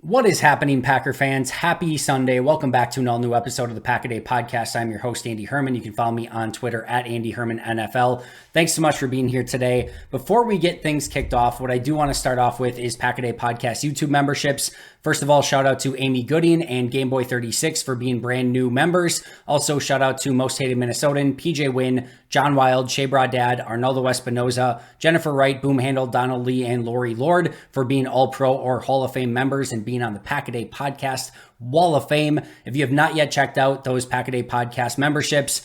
What is happening, Packer fans? Happy Sunday. Welcome back to an all-new episode of the Pack-A-Day Podcast. I'm your host, Andy Herman. You can follow me on Twitter at Andy Herman NFL. Thanks so much for being here today. Before we get things kicked off, what I do want to start off with is Pack-A-Day Podcast YouTube memberships. First of all, shout out to Amy Gooding and Gameboy36 for being brand new members. Also, shout out to Most Hated Minnesotan, PJ Wynn, John Wild, Shea Bradad, Arnaldo Espinoza, Jennifer Wright, Boom Handle, Donald Lee, and Lori Lord for being All-Pro or Hall of Fame members and being on the Pack-A-Day Podcast Wall of Fame. If you have not yet checked out those Pack-A-Day Podcast memberships,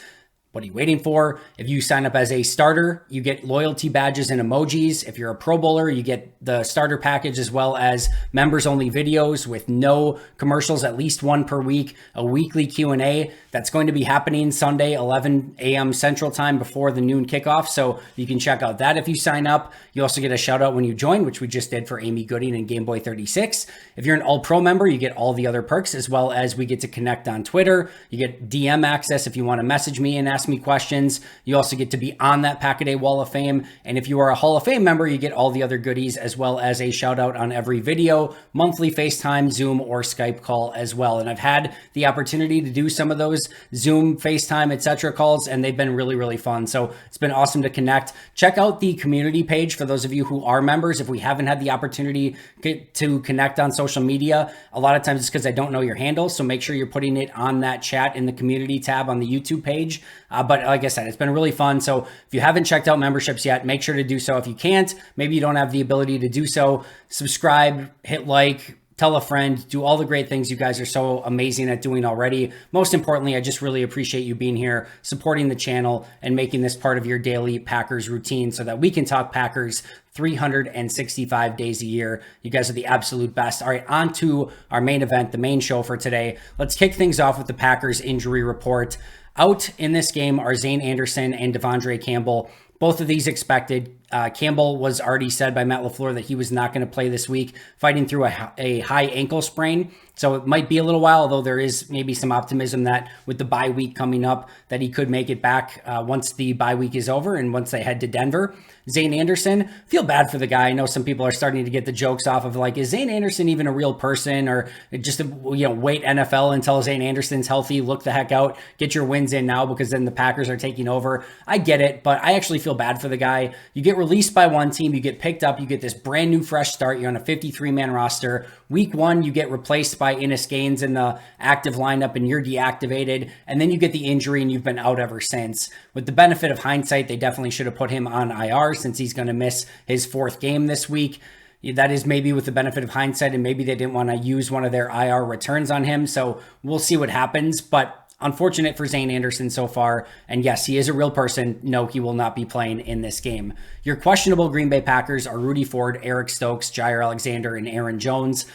what are you waiting for? If you sign up as a starter, you get loyalty badges and emojis. If you're a Pro Bowler, you get the starter package as well as members-only videos with no commercials, at least one per week, a weekly Q&A. That's going to be happening Sunday, 11 a.m. Central Time before the noon kickoff. So you can check out that if you sign up. You also get a shout out when you join, which we just did for Amy Gooding and Gameboy36. If you're an All-Pro member, you get all the other perks, as well as we get to connect on Twitter. You get DM access if you want to message me and ask me questions. You also get to be on that Pack-A-Day Wall of Fame. And if you are a Hall of Fame member, you get all the other goodies, as well as a shout out on every video, monthly FaceTime, Zoom, or Skype call as well. And I've had the opportunity to do some of those Zoom, FaceTime, etc. calls, and they've been really, really fun. So it's been awesome to connect. Check out the community page for those of you who are members. If we haven't had the opportunity to connect on social media, a lot of times it's because I don't know your handle. So make sure you're putting it on that chat in the community tab on the YouTube page. But like I said, it's been really fun. So if you haven't checked out memberships yet, make sure to do so. If you can't, maybe you don't have the ability to do so, subscribe, hit like, tell a friend, do all the great things you guys are so amazing at doing already. Most importantly, I just really appreciate you being here, supporting the channel, and making this part of your daily Packers routine so that we can talk Packers 365 days a year. You guys are the absolute best. All right, on to our main event, the main show for today. Let's kick things off with the Packers injury report. Out in this game are Zane Anderson and Devondre Campbell. Both of these expected. Campbell was already said by Matt LaFleur that he was not going to play this week, fighting through a high ankle sprain. So it might be a little while, although there is maybe some optimism that with the bye week coming up, that he could make it back once the bye week is over and once they head to Denver. Zane Anderson, feel bad for the guy. I know some people are starting to get the jokes off of like, is Zane Anderson even a real person? Or just, wait NFL until Zane Anderson's healthy, look the heck out, get your wins in now because then the Packers are taking over. I get it, but I actually feel bad for the guy. You get released by one team, you get picked up, you get this brand new fresh start. You're on a 53-man roster. Week one, you get replaced by Innis Gaines in the active lineup and you're deactivated. And then you get the injury and you've been out ever since. With the benefit of hindsight, they definitely should have put him on IR since he's going to miss his fourth game this week. That is maybe with the benefit of hindsight, and maybe they didn't want to use one of their IR returns on him. So we'll see what happens. But unfortunate for Zane Anderson so far. And yes, he is a real person. No, he will not be playing in this game. Your questionable Green Bay Packers are Rudy Ford, Eric Stokes, Jaire Alexander, and Aaron Jones.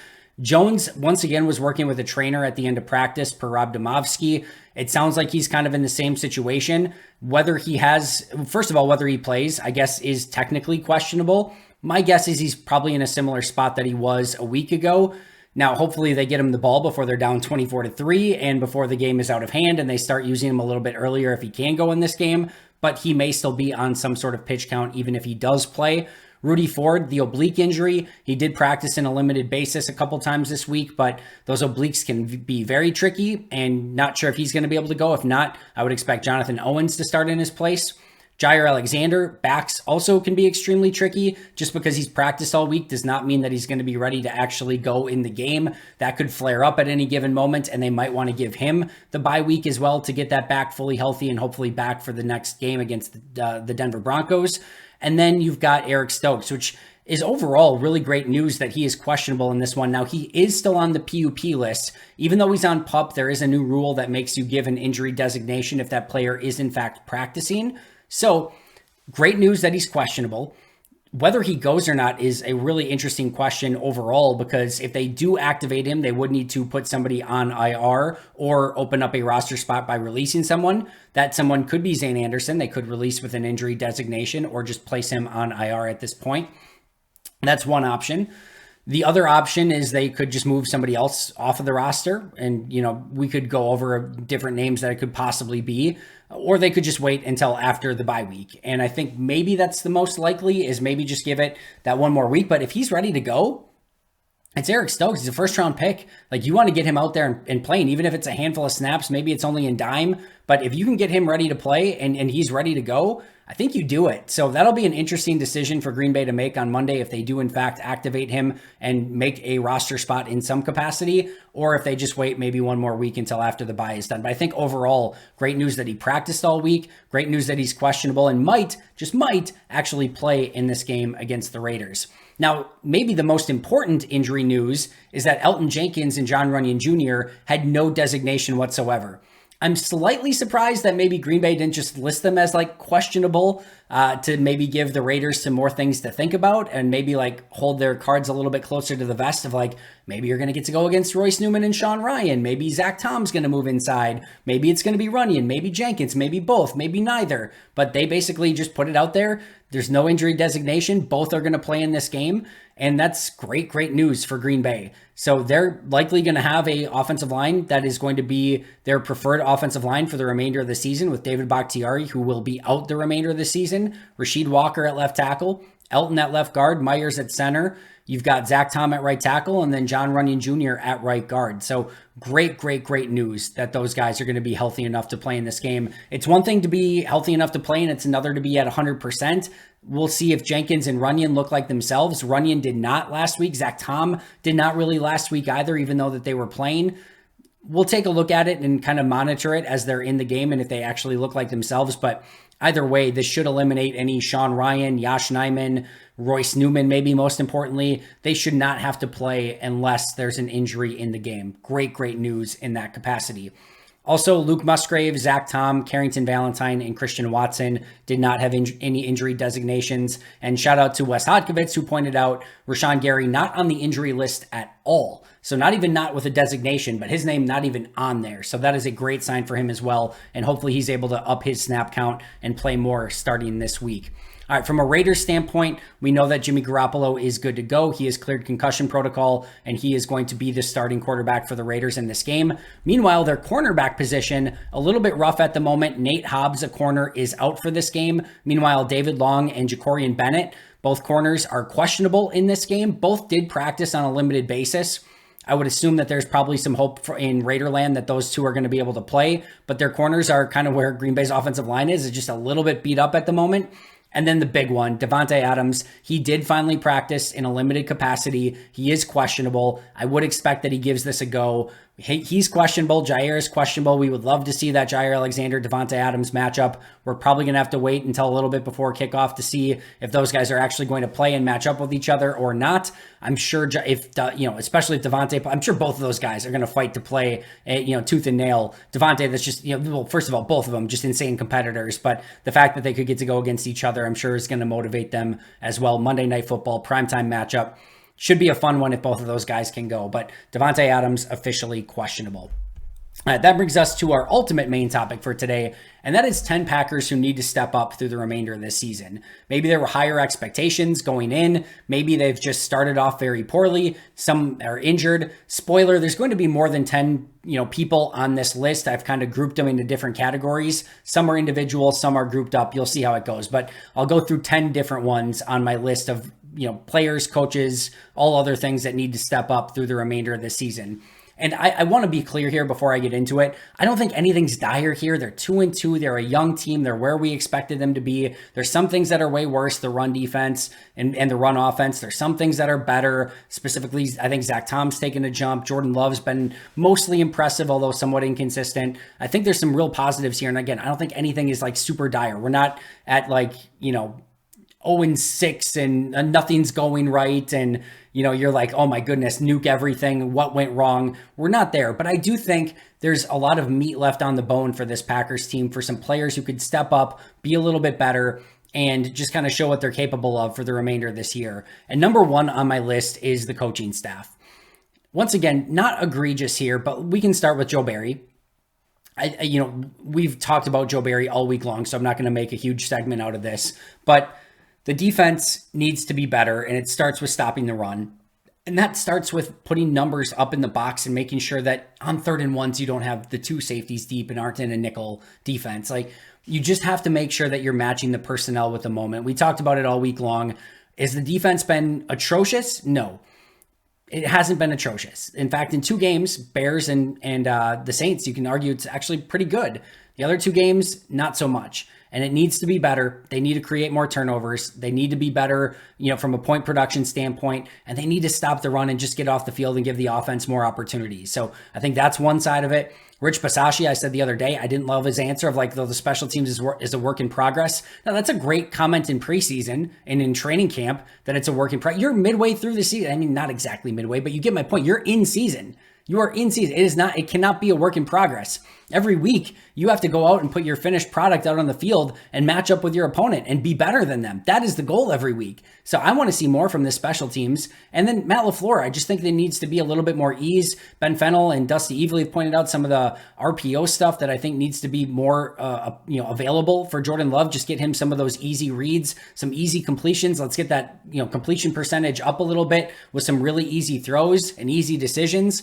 Jones, once again, was working with a trainer at the end of practice per Rob Domofsky. It sounds like he's kind of in the same situation. Whether he plays, I guess, is technically questionable. My guess is he's probably in a similar spot that he was a week ago. Now, hopefully they get him the ball before they're down 24-3 and before the game is out of hand and they start using him a little bit earlier if he can go in this game, but he may still be on some sort of pitch count even if he does play. Rudy Ford, the oblique injury, he did practice in a limited basis a couple times this week, but those obliques can be very tricky and not sure if he's going to be able to go. If not, I would expect Jonathan Owens to start in his place. Jaire Alexander, backs also can be extremely tricky. Just because he's practiced all week does not mean that he's going to be ready to actually go in the game. That could flare up at any given moment, and they might want to give him the bye week as well to get that back fully healthy and hopefully back for the next game against the Denver Broncos. And then you've got Eric Stokes, which is overall really great news that he is questionable in this one. Now, he is still on the PUP list. Even though he's on PUP, there is a new rule that makes you give an injury designation if that player is in fact practicing. So great news that he's questionable. Whether he goes or not is a really interesting question overall, because if they do activate him, they would need to put somebody on IR or open up a roster spot by releasing someone. That someone could be Zane Anderson. They could release with an injury designation or just place him on IR at this point. That's one option. The other option is they could just move somebody else off of the roster. And, we could go over different names that it could possibly be, or they could just wait until after the bye week. And I think maybe that's the most likely, is maybe just give it that one more week. But if he's ready to go, It's Eric Stokes. He's a first round pick. Like, you want to get him out there and playing, even if it's a handful of snaps, maybe it's only in dime, but if you can get him ready to play and he's ready to go, I think you do it. So that'll be an interesting decision for Green Bay to make on Monday if they do in fact activate him and make a roster spot in some capacity, or if they just wait maybe one more week until after the bye is done. But I think overall, great news that he practiced all week, great news that he's questionable and might actually play in this game against the Raiders. Now, maybe the most important injury news is that Elgton Jenkins and Jon Runyan Jr. had no designation whatsoever. I'm slightly surprised that maybe Green Bay didn't just list them as like questionable to maybe give the Raiders some more things to think about and maybe like hold their cards a little bit closer to the vest of like, maybe you're going to get to go against Royce Newman and Sean Ryan. Maybe Zach Tom's going to move inside. Maybe it's going to be Runyan, maybe Jenkins, maybe both, maybe neither. But they basically just put it out there. There's no injury designation. Both are going to play in this game. And that's great news for Green Bay. So they're likely going to have a offensive line that is going to be their preferred offensive line for the remainder of the season, with David Bakhtiari, who will be out the remainder of the season, Rasheed Walker at left tackle, Elgton at left guard, Meyers at center. You've got Zach Tom at right tackle, and then Jon Runyan Jr. at right guard. So great news that those guys are going to be healthy enough to play in this game. It's one thing to be healthy enough to play, and it's another to be at 100%. We'll see if Jenkins and Runyan look like themselves. Runyan did not last week. Zach Tom did not really last week either, even though that they were playing. We'll take a look at it and kind of monitor it as they're in the game and if they actually look like themselves. But either way, this should eliminate any Sean Ryan, Yosh Nijman, Royce Newman, maybe most importantly. They should not have to play unless there's an injury in the game. Great news in that capacity. Also, Luke Musgrave, Zach Tom, Carrington Valentine, and Christian Watson did not have any injury designations. And shout out to Wes Hodkiewicz, who pointed out Rashawn Gary not on the injury list at all. So not with a designation, but his name not even on there. So that is a great sign for him as well. And hopefully he's able to up his snap count and play more starting this week. All right, from a Raiders standpoint, we know that Jimmy Garoppolo is good to go. He has cleared concussion protocol, and he is going to be the starting quarterback for the Raiders in this game. Meanwhile, their cornerback position, a little bit rough at the moment. Nate Hobbs, a corner, is out for this game. Meanwhile, David Long and Jacorian Bennett, both corners, are questionable in this game. Both did practice on a limited basis. I would assume that there's probably some hope in Raiderland that those two are going to be able to play, but their corners are kind of where Green Bay's offensive line is just a little bit beat up at the moment. And then the big one, Davante Adams, he did finally practice in a limited capacity. He is questionable. I would expect that he gives this a go. He's questionable. Jaire is questionable. We would love to see that Jaire Alexander, Davante Adams matchup. We're probably going to have to wait until a little bit before kickoff to see if those guys are actually going to play and match up with each other or not. I'm sure especially if Davante, I'm sure both of those guys are going to fight to play, tooth and nail. Davante, that's just, well, first of all, both of them just insane competitors, but the fact that they could get to go against each other, I'm sure is going to motivate them as well. Monday Night Football, primetime matchup. Should be a fun one if both of those guys can go, but Davante Adams officially questionable. That brings us to our ultimate main topic for today, and that is 10 Packers who need to step up through the remainder of this season. Maybe there were higher expectations going in. Maybe they've just started off very poorly. Some are injured. Spoiler, there's going to be more than 10 people on this list. I've kind of grouped them into different categories. Some are individual, some are grouped up. You'll see how it goes, but I'll go through 10 different ones on my list of players, coaches, all other things that need to step up through the remainder of the season. And I want to be clear here before I get into it. I don't think anything's dire here. They're 2-2. They're a young team. They're where we expected them to be. There's some things that are way worse, the run defense and the run offense. There's some things that are better. Specifically, I think Zach Tom's taken a jump. Jordan Love's been mostly impressive, although somewhat inconsistent. I think there's some real positives here. And again, I don't think anything is like super dire. We're not at 0-6 and nothing's going right. And, you're like, oh my goodness, nuke everything. What went wrong? We're not there. But I do think there's a lot of meat left on the bone for this Packers team, for some players who could step up, be a little bit better, and just kind of show what they're capable of for the remainder of this year. And number one on my list is the coaching staff. Once again, not egregious here, but we can start with Joe Barry. We've talked about Joe Barry all week long, so I'm not going to make a huge segment out of this, but the defense needs to be better, and it starts with stopping the run. And that starts with putting numbers up in the box and making sure that on 3rd and 1s, you don't have the two safeties deep and aren't in a nickel defense. Like, you just have to make sure that you're matching the personnel with the moment. We talked about it all week long. Has the defense been atrocious? No. it hasn't been atrocious. In fact, in 2 games, Bears and the Saints, you can argue it's actually pretty good. The other 2 games, not so much. And it needs to be better. They need to create more turnovers. They need to be better, from a point production standpoint, and they need to stop the run and just get off the field and give the offense more opportunities. So I think that's one side of it. Rich Bisaccia, I said the other day, I didn't love his answer of like, though the special teams is a work in progress. Now, that's a great comment in preseason and in training camp that it's a work in progress. You're midway through the season. I mean, not exactly midway, but you get my point. You're in season. You are in season. It cannot be a work in progress. Every week, you have to go out and put your finished product out on the field and match up with your opponent and be better than them. That is the goal every week. So I want to see more from the special teams. And then Matt LaFleur, I just think there needs to be a little bit more ease. Ben Fennell and Dusty Evely have pointed out some of the RPO stuff that I think needs to be more available for Jordan Love. Just get him some of those easy reads, some easy completions. Let's get that completion percentage up a little bit with some really easy throws and easy decisions.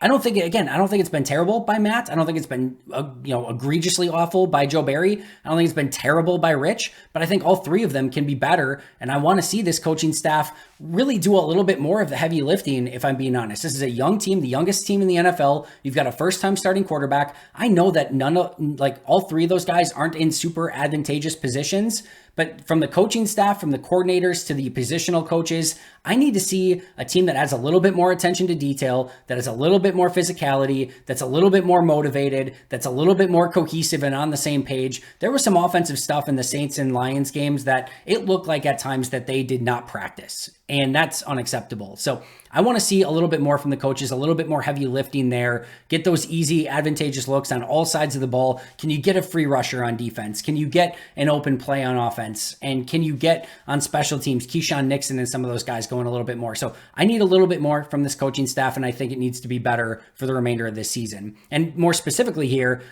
I don't think it's been terrible by Matt. I don't think it's been, egregiously awful by Joe Barry. I don't think it's been terrible by Rich, but I think all 3 of them can be better. And I want to see this coaching staff really do a little bit more of the heavy lifting, if I'm being honest. This is a young team, the youngest team in the NFL. You've got a first-time starting quarterback. I know that all 3 of those guys aren't in super advantageous positions, but from the coaching staff, from the coordinators to the positional coaches, I need to see a team that has a little bit more attention to detail, that has a little bit more physicality, that's a little bit more motivated, that's a little bit more cohesive and on the same page. There was some offensive stuff in the Saints and Lions games that it looked like at times that they did not practice, and that's unacceptable. So I want to see a little bit more from the coaches, a little bit more heavy lifting there, get those easy, advantageous looks on all sides of the ball. Can you get a free rusher on defense? Can you get an open play on offense? And can you get on special teams, Keyshawn Nixon and some of those guys going a little bit more? So I need a little bit more from this coaching staff, and I think it needs to be better for the remainder of this season. And more specifically here,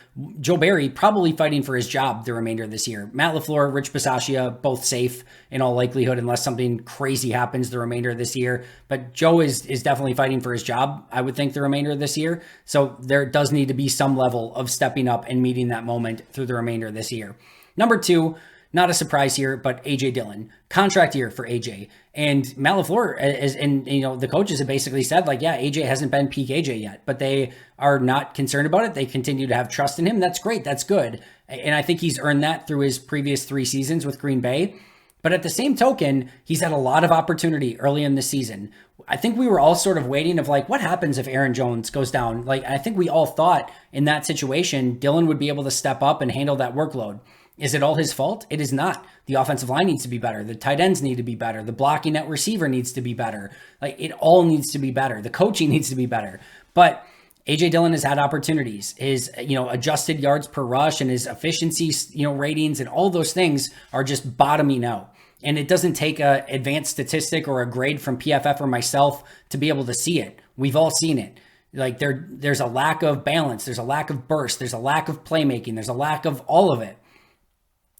Joe Barry probably fighting for his job the remainder of this year. Matt LaFleur, Rich Bisaccia, both safe in all likelihood, unless something crazy happens the remainder of this year. But Joe is definitely fighting for his job, I would think, the remainder of this year. So there does need to be some level of stepping up and meeting that moment through the remainder of this year. Number 2, not a surprise here, but A.J. Dillon. Contract year for A.J. And Matt LaFleur, the coaches have basically said, A.J. hasn't been peak A.J. yet, but they are not concerned about it. They continue to have trust in him. That's great. That's good. And I think he's earned that through his previous 3 seasons with Green Bay. But at the same token, he's had a lot of opportunity early in the season. I think we were all sort of waiting of what happens if Aaron Jones goes down? I think we all thought in that situation, Dillon would be able to step up and handle that workload. Is it all his fault? It is not. The offensive line needs to be better. The tight ends need to be better. The blocking at receiver needs to be better. It all needs to be better. The coaching needs to be better. But A.J. Dillon has had opportunities. His, adjusted yards per rush and his efficiency, ratings and all those things are just bottoming out. And it doesn't take a advanced statistic or a grade from PFF or myself to be able to see it. We've all seen it. There's a lack of balance. There's a lack of burst. There's a lack of playmaking. There's a lack of all of it.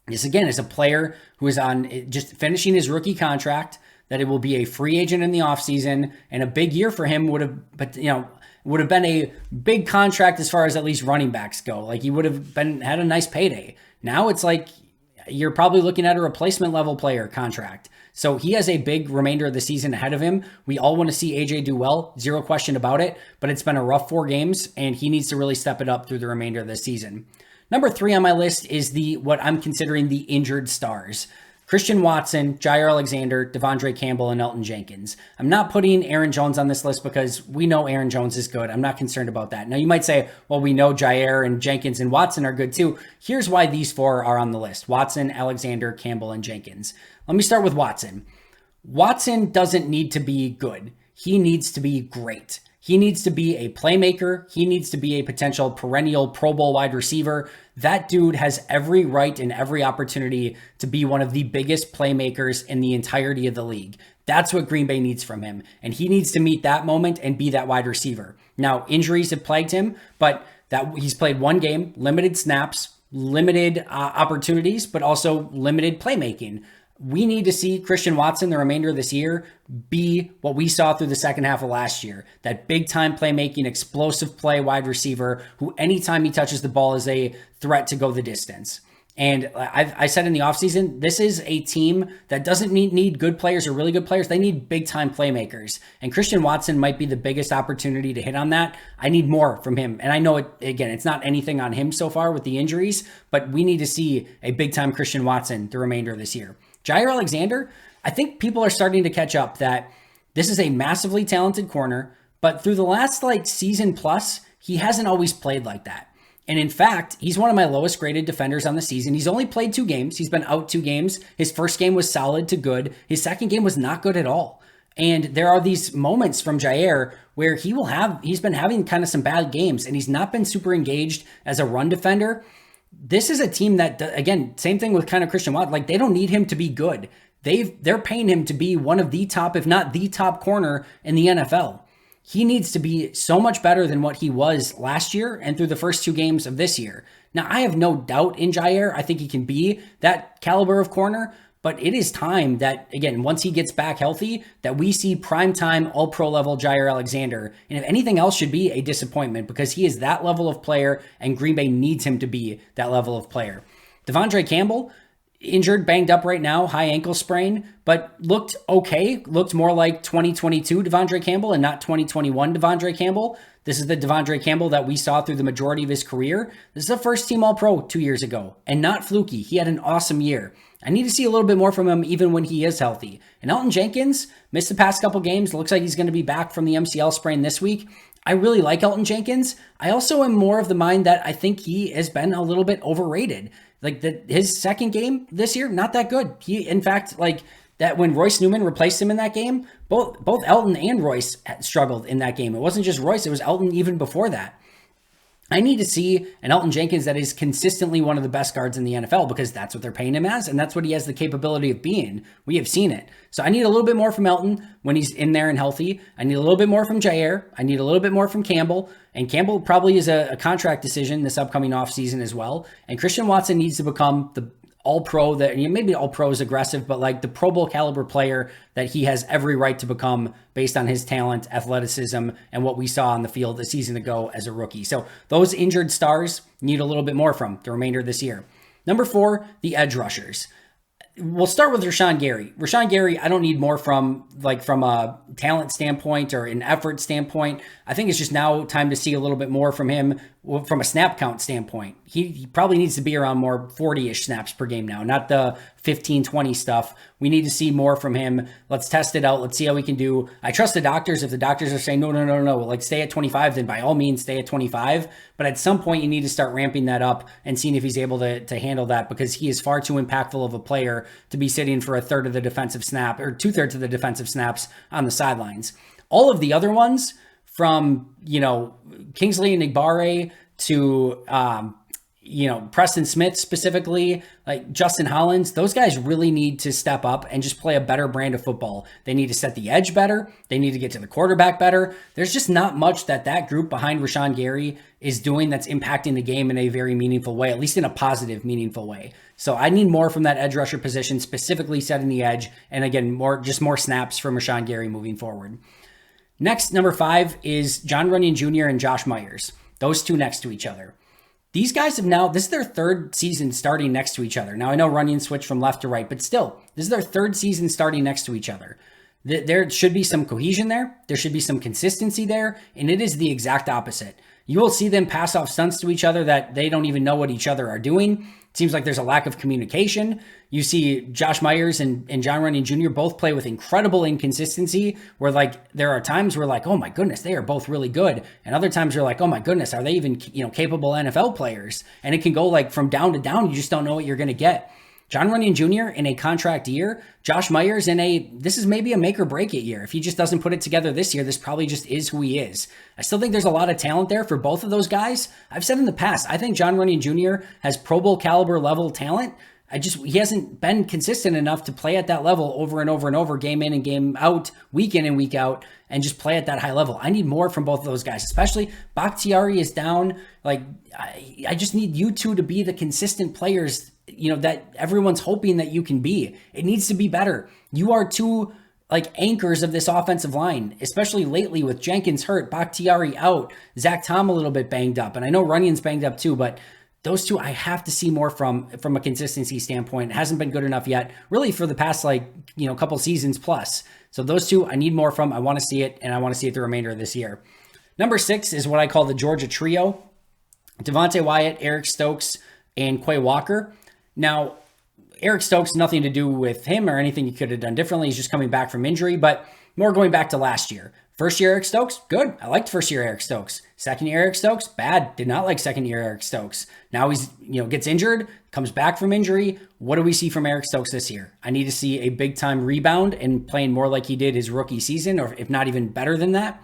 This, again, is a player who is on just finishing his rookie contract, that it will be a free agent in the offseason, and a big year for him would have been a big contract as far as at least running backs go. He would have had a nice payday. Now it's you're probably looking at a replacement level player contract. So he has a big remainder of the season ahead of him. We all want to see AJ do well, zero question about it, but it's been a rough 4 games and he needs to really step it up through the remainder of the season. Number 3 on my list is what I'm considering the injured stars. Christian Watson, Jaire Alexander, Devondre Campbell, and Elton Jenkins. I'm not putting Aaron Jones on this list because we know Aaron Jones is good. I'm not concerned about that. Now, you might say, well, we know Jaire and Jenkins and Watson are good too. Here's why these 4 are on the list: Watson, Alexander, Campbell, and Jenkins. Let me start with Watson. Watson doesn't need to be good. He needs to be great. He needs to be a playmaker. He needs to be a potential perennial Pro Bowl wide receiver. That dude has every right and every opportunity to be one of the biggest playmakers in the entirety of the league. That's what Green Bay needs from him. And he needs to meet that moment and be that wide receiver. Now, injuries have plagued him, but he's played 1 game, limited snaps, limited opportunities, but also limited playmaking. We need to see Christian Watson the remainder of this year be what we saw through the second half of last year. That big time playmaking, explosive play wide receiver who anytime he touches the ball is a threat to go the distance. And I said in the offseason, this is a team that doesn't need good players or really good players. They need big time playmakers. And Christian Watson might be the biggest opportunity to hit on that. I need more from him. And I know it's not anything on him so far with the injuries, but we need to see a big time Christian Watson the remainder of this year. Jaire Alexander, I think people are starting to catch up that this is a massively talented corner, but through the last season plus, he hasn't always played like that. And in fact, he's one of my lowest graded defenders on the season. He's only played 2 games. He's been out 2 games. His first game was solid to good. His second game was not good at all. And there are these moments from Jaire where he's been having kind of some bad games and he's not been super engaged as a run defender. This is a team that, again, same thing with kind of Christian Watt. They don't need him to be good. They're paying him to be one of the top, if not the top corner in the NFL. He needs to be so much better than what he was last year and through the first 2 games of this year. Now, I have no doubt in Jaire. I think he can be that caliber of corner, but it is time that, again, once he gets back healthy, that we see primetime all-pro level Jaire Alexander. And if anything else should be a disappointment because he is that level of player and Green Bay needs him to be that level of player. Devondre Campbell, injured, banged up right now, high ankle sprain, but looked okay. Looked more like 2022 Devondre Campbell and not 2021 Devondre Campbell. This is the Devondre Campbell that we saw through the majority of his career. This is a first team All-Pro 2 years ago and not fluky. He had an awesome year. I need to see a little bit more from him even when he is healthy. And Elgton Jenkins missed the past couple games. Looks like he's going to be back from the MCL sprain this week. I really like Elgton Jenkins. I also am more of the mind that I think he has been a little bit overrated. His second game this year, not that good. He, in fact, that when Royce Newman replaced him in that game, both Elgton and Royce struggled in that game. It wasn't just Royce, it was Elgton even before that. I need to see an Elgton Jenkins that is consistently one of the best guards in the NFL because that's what they're paying him as, and that's what he has the capability of being. We have seen it. So I need a little bit more from Elgton when he's in there and healthy. I need a little bit more from Jaire. I need a little bit more from Campbell. And Campbell probably is a contract decision this upcoming offseason as well. And Christian Watson needs to become the all-pro that, maybe all-pro is aggressive, but the Pro Bowl caliber player that he has every right to become based on his talent, athleticism, and what we saw on the field a season ago as a rookie. So those injured stars need a little bit more from the remainder of this year. Number 4, the edge rushers. We'll start with Rashawn Gary. Rashawn Gary, I don't need more from a talent standpoint or an effort standpoint. I think it's just now time to see a little bit more from him from a snap count standpoint. He probably needs to be around more 40-ish snaps per game now, not the 15, 20 stuff. We need to see more from him. Let's test it out. Let's see how we can do. I trust the doctors. If the doctors are saying, no, stay at 25, then by all means, stay at 25. But at some point, you need to start ramping that up and seeing if he's able to handle that because he is far too impactful of a player to be sitting for a third of the defensive snap or 2/3 of the defensive snaps on the sidelines. All of the other ones from, Kingsley and Igbare to, Preston Smith specifically, like Justin Hollins, those guys really need to step up and just play a better brand of football. They need to set the edge better. They need to get to the quarterback better. There's just not much that group behind Rashawn Gary is doing that's impacting the game in a very meaningful way, at least in a positive, meaningful way. So I need more from that edge rusher position, specifically setting the edge. And again, more snaps from Rashawn Gary moving forward. Next, number 5 is Jon Runyan Jr. and Josh Meyers. Those two next to each other. These guys this is their 3rd season starting next to each other. Now, I know Runyan switched from left to right, but still, this is their 3rd season starting next to each other. There should be some cohesion there. There should be some consistency there, and it is the exact opposite. You will see them pass off stunts to each other that they don't even know what each other are doing. It seems like there's a lack of communication. You see Josh Meyers and Jon Runyan Jr. both play with incredible inconsistency where there are times where oh my goodness, they are both really good. And other times you're like, oh my goodness, are they even capable NFL players? And it can go from down to down. You just don't know what you're going to get. Jon Runyan Jr. in a contract year, Josh Meyers this is maybe a make or break it year. If he just doesn't put it together this year, this probably just is who he is. I still think there's a lot of talent there for both of those guys. I've said in the past, I think Jon Runyan Jr. has Pro Bowl caliber level talent. He hasn't been consistent enough to play at that level over and over and over, game in and game out, week in and week out, and just play at that high level. I need more from both of those guys, especially Bakhtiari is down. I just need you two to be the consistent players that everyone's hoping that you can be. It needs to be better. You are two anchors of this offensive line, especially lately with Jenkins hurt, Bakhtiari out, Zach Tom a little bit banged up. And I know Runyan's banged up too, but Those two I have to see more from a consistency standpoint. It hasn't been good enough yet, really, for the past couple seasons plus. So those two I need more from. I want to see it, and I want to see it the remainder of this year. Number 6 is what I call the Georgia trio: Devontae Wyatt, Eric Stokes, and Quay Walker. Now, Eric Stokes, nothing to do with him or anything he could have done differently. He's just coming back from injury, but more going back to last year. First year Eric Stokes, good. I liked first year Eric Stokes. Second year Eric Stokes, bad. Did not like second year Eric Stokes. Now he's, gets injured, comes back from injury. What do we see from Eric Stokes this year? I need to see a big time rebound and playing more like he did his rookie season, or if not even better than that.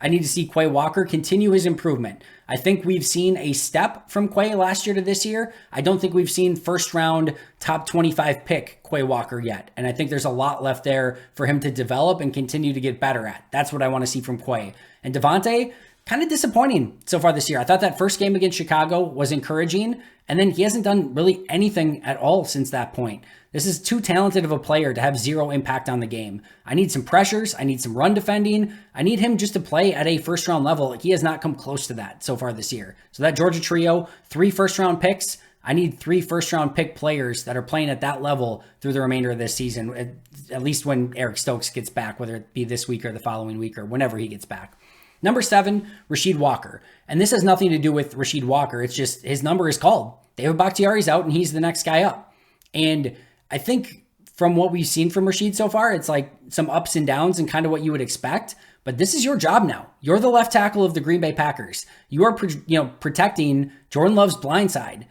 I need to see Quay Walker continue his improvement. I think we've seen a step from Quay last year to this year. I don't think we've seen first round top 25 pick Quay Walker yet. And I think there's a lot left there for him to develop and continue to get better at. That's what I want to see from Quay. And Devontae, kind of disappointing so far this year. I thought that first game against Chicago was encouraging, and then he hasn't done really anything at all since that point. This is too talented of a player to have zero impact on the game. I need some pressures. I need some run defending. I need him just to play at a first round level. He has not come close to that so far this year. So that Georgia trio, 3 first round picks. I need 3 first round pick players that are playing at that level through the remainder of this season, at least when Eric Stokes gets back, whether it be this week or the following week or whenever he gets back. Number 7, Rasheed Walker. And this has nothing to do with Rasheed Walker. It's just his number is called. David Bakhtiari's out and he's the next guy up. And I think from what we've seen from Rasheed so far, it's like some ups and downs and kind of what you would expect. But this is your job now. You're the left tackle of the Green Bay Packers. You are protecting Jordan Love's blind side.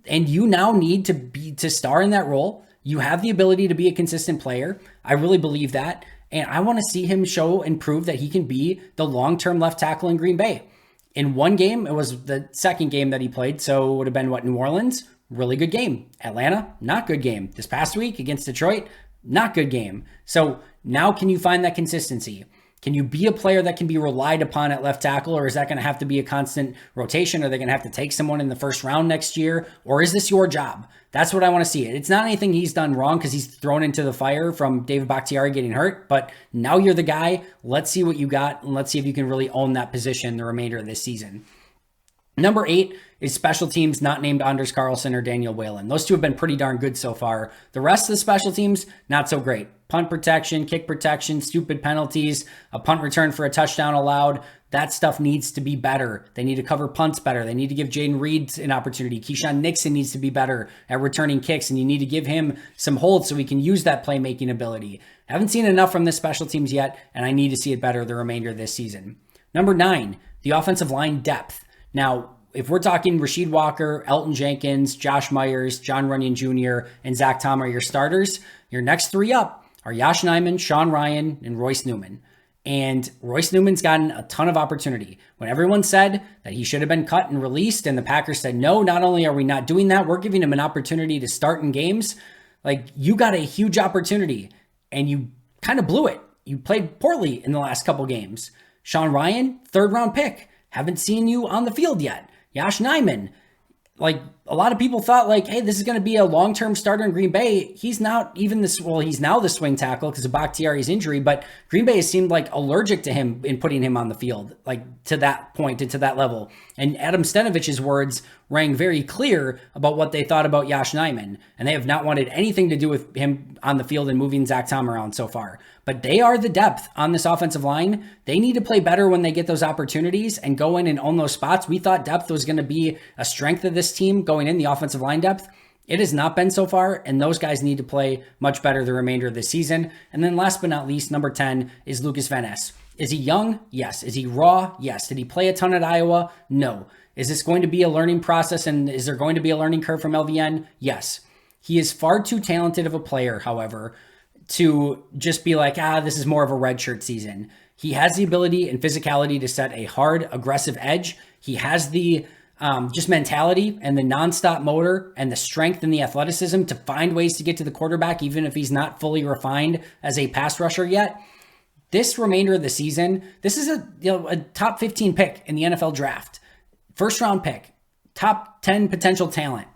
And you now need to star in that role. You have the ability to be a consistent player. I really believe that. And I want to see him show and prove that he can be the long-term left tackle in Green Bay. In one game, it was the second game that he played, so it would have been, New Orleans? Really good game. Atlanta? Not good game. This past week against Detroit? Not good game. So now can you find that consistency? Can you be a player that can be relied upon at left tackle, or is that going to have to be a constant rotation? Are they going to have to take someone in the first round next year? Or is this your job? That's what I want to see. It's not anything he's done wrong because he's thrown into the fire from David Bakhtiari getting hurt, but now you're the guy. Let's see what you got, and let's see if you can really own that position the remainder of this season. Number 8 is special teams not named Anders Carlson or Daniel Whalen. Those two have been pretty darn good so far. The rest of the special teams, not so great. Punt protection, kick protection, stupid penalties, a punt return for a touchdown allowed. That stuff needs to be better. They need to cover punts better. They need to give Jaden Reed an opportunity. Keyshawn Nixon needs to be better at returning kicks, and you need to give him some hold so he can use that playmaking ability. I haven't seen enough from the special teams yet, and I need to see it better the remainder of this season. Number 9, the offensive line depth. Now, if we're talking Rasheed Walker, Elton Jenkins, Josh Meyers, John Runyan Jr., and Zach Tom are your starters, your next 3 up are Yosh Nijman, Sean Ryan, and Royce Newman. And Royce Newman's gotten a ton of opportunity. When everyone said that he should have been cut and released, and the Packers said, no, not only are we not doing that, we're giving him an opportunity to start in games. You got a huge opportunity, and you kind of blew it. You played poorly in the last couple games. Sean Ryan, 3rd round pick. Haven't seen you on the field yet. Yosh Nijman, a lot of people thought hey, this is going to be a long-term starter in Green Bay. He's not even this. Well, he's now the swing tackle because of Bakhtiari's injury, but Green Bay has seemed allergic to him in putting him on the field, to that point and to that level. And Adam Stenovich's words rang very clear about what they thought about Yosh Nijman, and they have not wanted anything to do with him on the field and moving Zach Tom around so far. But they are the depth on this offensive line. They need to play better when they get those opportunities and go in and own those spots. We thought depth was going to be a strength of this team going in, the offensive line depth. It has not been so far, and those guys need to play much better the remainder of this season. And then last but not least, number 10 is Lucas Van Ness. Is he young? Yes. Is he raw? Yes. Did he play a ton at Iowa? No. Is this going to be a learning process, and is there going to be a learning curve from LVN? Yes. He is far too talented of a player, however, to just be this is more of a redshirt season. He has the ability and physicality to set a hard, aggressive edge. He has the just mentality and the nonstop motor and the strength and the athleticism to find ways to get to the quarterback, even if he's not fully refined as a pass rusher yet. This remainder of the season, this is a top 15 pick in the NFL draft. First round pick, top 10 potential talent.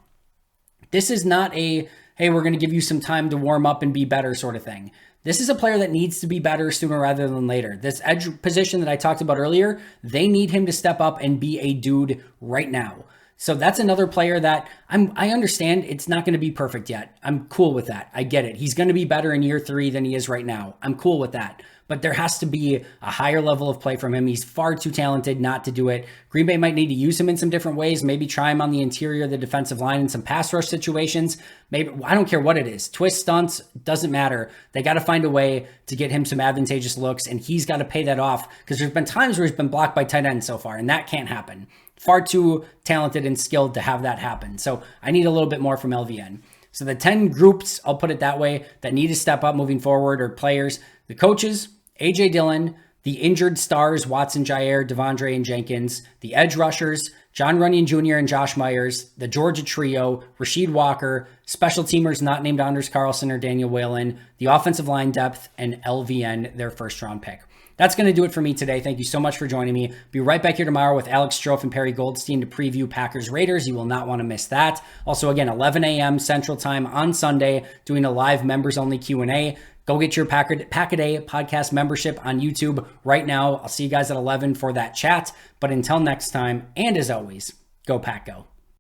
This is not a, hey, we're going to give you some time to warm up and be better sort of thing. This is a player that needs to be better sooner rather than later. This edge position that I talked about earlier, they need him to step up and be a dude right now. So that's another player that I understand it's not going to be perfect yet. I'm cool with that. I get it. He's going to be better in year 3 than he is right now. I'm cool with that. But there has to be a higher level of play from him. He's far too talented not to do it. Green Bay might need to use him in some different ways. Maybe try him on the interior of the defensive line in some pass rush situations. Maybe, I don't care what it is. Twist, stunts, doesn't matter. They got to find a way to get him some advantageous looks, and he's got to pay that off, because there's been times where he's been blocked by tight ends so far, and that can't happen. Far too talented and skilled to have that happen. So I need a little bit more from LVN. So the 10 groups, I'll put it that way, that need to step up moving forward are players: the coaches, A.J. Dillon; the injured stars, Watson, Jaire, Devondre, and Jenkins; the edge rushers, John Runyan Jr. and Josh Meyers; the Georgia trio, Rasheed Walker; special teamers not named Anders Carlson or Daniel Whalen; the offensive line depth; and LVN, their first-round pick. That's going to do it for me today. Thank you so much for joining me. Be right back here tomorrow with Alex Strofe and Perry Goldstein to preview Packers Raiders. You will not want to miss that. Also, again, 11 a.m. Central Time on Sunday, doing a live members-only Q&A. Go get your Pack-A-Day podcast membership on YouTube right now. I'll see you guys at 11 for that chat. But until next time, and as always, go Pack Go.